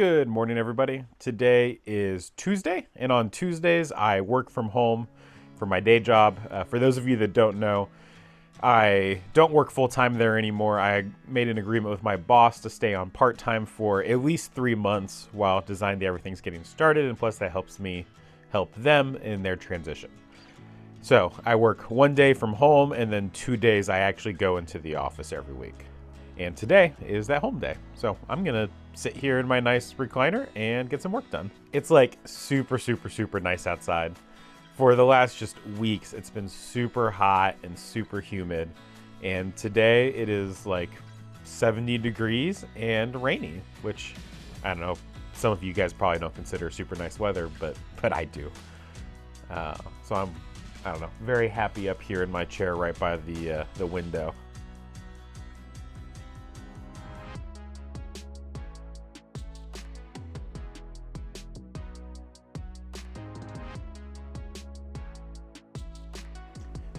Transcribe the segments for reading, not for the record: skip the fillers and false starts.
Good morning, everybody. Today is Tuesday, and on Tuesdays, I work from home for my day job. For those of you that don't know, I don't work full-time there anymore. I made an agreement with my boss to stay on part-time for at least 3 months while Design Day Everything's getting started, and plus that helps me help them in their transition. So I work 1 day from home, and then 2 days I actually go into the office every week. And today is that home day. So I'm gonna sit here in my nice recliner and get some work done. It's like super nice outside. For the last just weeks, it's been super hot and super humid. And today it is like 70 degrees and rainy, which I don't know, some of you guys probably don't consider super nice weather, but I do. So I don't know, very happy up here in my chair right by the window.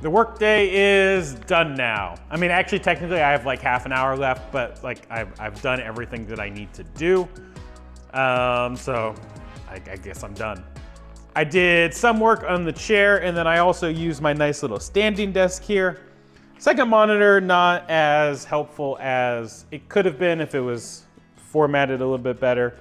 The workday is done now. I mean, actually, technically, I have like half an hour left, but like I've done everything that I need to do. So I guess I'm done. I did some work on the chair, and then I also used my nice little standing desk here. Second monitor, not as helpful as it could have been if it was formatted a little bit better,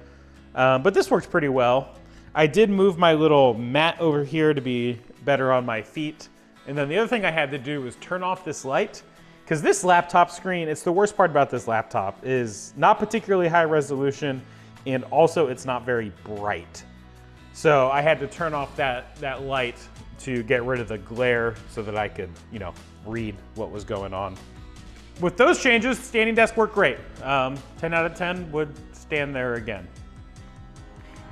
but this works pretty well. I did move my little mat over here to be better on my feet. And then the other thing I had to do was turn off this light, because this laptop screen, it's the worst part about this laptop, is not particularly high resolution, and also it's not very bright. So I had to turn off that light to get rid of the glare so that I could, read what was going on. With those changes, standing desk worked great. 10 out of 10 would stand there again.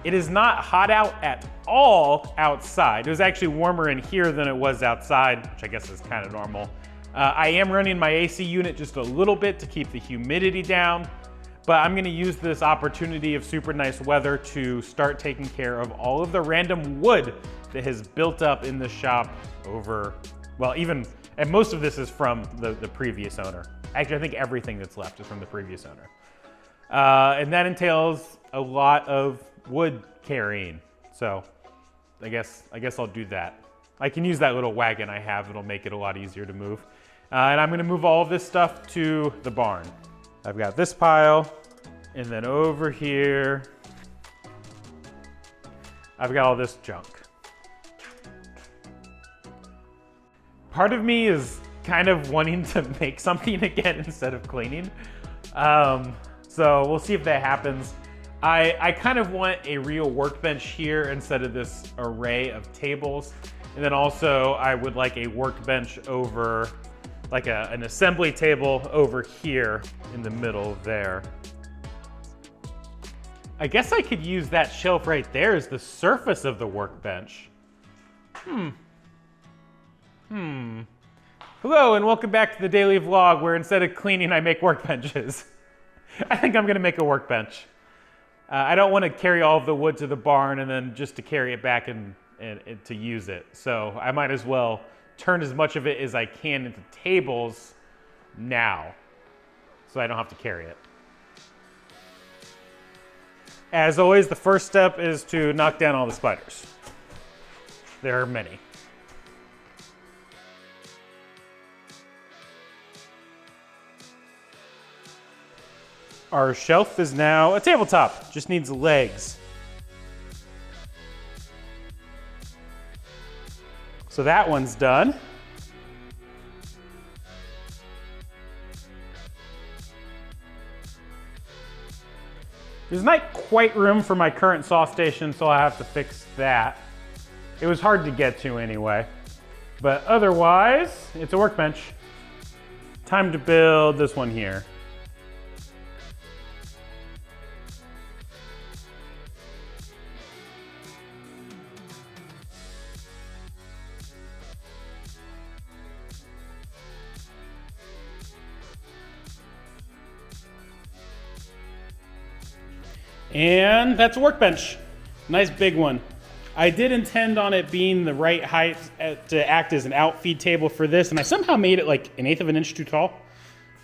It is not hot out at all outside. It was actually warmer in here than it was outside, which I guess is kind of normal. I am running my AC unit just a little bit to keep the humidity down, but I'm gonna use this opportunity of super nice weather to start taking care of all of the random wood that has built up in the shop over, and most of this is from the previous owner. Actually, I think everything that's left is from the previous owner. And that entails a lot of wood carrying. So I guess I'll do that. I can use that little wagon I have. It'll make it a lot easier to move. And I'm gonna move all of this stuff to the barn. I've got this pile, and then over here, I've got all this junk. Part of me is kind of wanting to make something again instead of cleaning. So we'll see if that happens. I kind of want a real workbench here instead of this array of tables. And then also I would like a workbench over, like an assembly table over here in the middle there. I guess I could use that shelf right there as the surface of the workbench. Hello and welcome back to the daily vlog where instead of cleaning, I make workbenches. I think I'm gonna make a workbench. I don't want to carry all of the wood to the barn and then just to carry it back and to use it. So I might as well turn as much of it as I can into tables now so I don't have to carry it. As always, the first step is to knock down all the spiders. There are many. Our shelf is now a tabletop, just needs legs. So that one's done. There's not quite room for my current saw station, so I have to fix that. It was hard to get to anyway. But otherwise, it's a workbench. Time to build this one here. And that's a workbench. Nice big one. I did intend on it being the right height to act as an outfeed table for this, and I somehow made it like 1/8 of an inch too tall.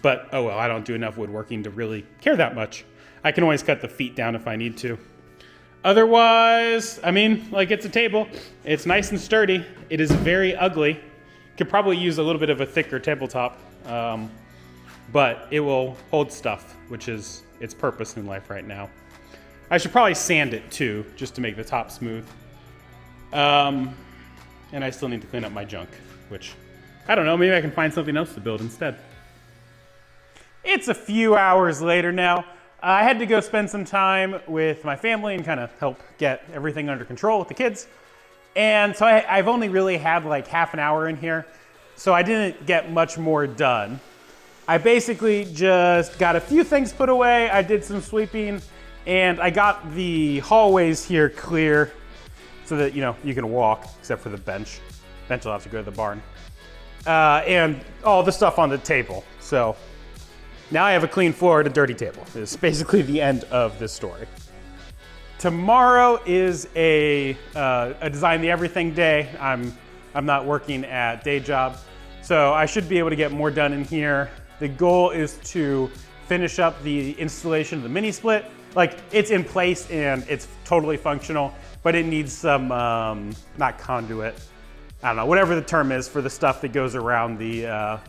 But oh well, I don't do enough woodworking to really care that much. I can always cut the feet down if I need to. Otherwise, I mean, like, it's a table. It's nice and sturdy. It is very ugly. Could probably use a little bit of a thicker tabletop, but it will hold stuff, which is its purpose in life right now. I should probably sand it too, just to make the top smooth. And I still need to clean up my junk, which, I don't know, maybe I can find something else to build instead. It's a few hours later now. I had to go spend some time with my family and kind of help get everything under control with the kids. And so I've only really had like half an hour in here, so I didn't get much more done. I basically just got a few things put away, I did some sweeping, and I got the hallways here clear so that, you know, you can walk, except for the bench. Bench will have to go to the barn. And all the stuff on the table. So now I have a clean floor and a dirty table. It's basically the end of this story. Tomorrow is a Design the Everything day. I'm not working at day job, so I should be able to get more done in here. The goal is to finish up the installation of the mini split. Like, it's in place and it's totally functional, but it needs some, not conduit, I don't know, whatever the term is for the stuff that goes around the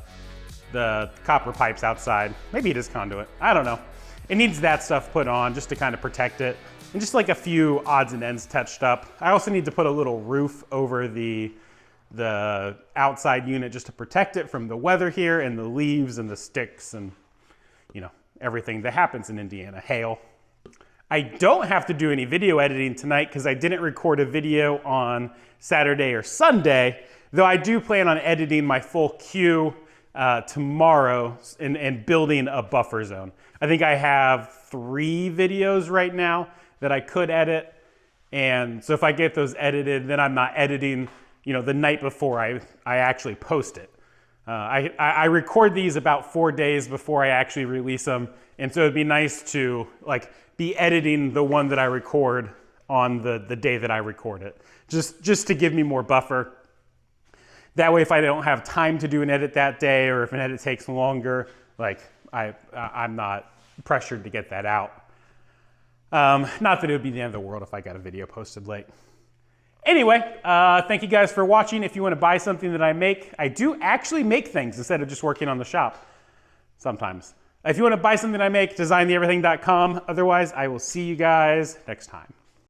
copper pipes outside. Maybe it is conduit, I don't know. It needs that stuff put on just to kind of protect it. And just like a few odds and ends touched up. I also need to put a little roof over the outside unit just to protect it from the weather here and the leaves and the sticks and, you know, everything that happens in Indiana, hail. I don't have to do any video editing tonight because I didn't record a video on Saturday or Sunday, though I do plan on editing my full queue tomorrow and building a buffer zone. I think I have 3 videos right now that I could edit, and so if I get those edited, then I'm not editing, you know, the night before I actually post it. I record these about 4 days before I actually release them, and so it'd be nice to like be editing the one that I record on the day that I record it, just to give me more buffer. That way, if I don't have time to do an edit that day, or if an edit takes longer, like I'm not pressured to get that out. Not that it would be the end of the world if I got a video posted late. Anyway, thank you guys for watching. If you want to buy something that I make, I do actually make things instead of just working on the shop sometimes. If you want to buy something I make, designtheeverything.com. Otherwise, I will see you guys next time.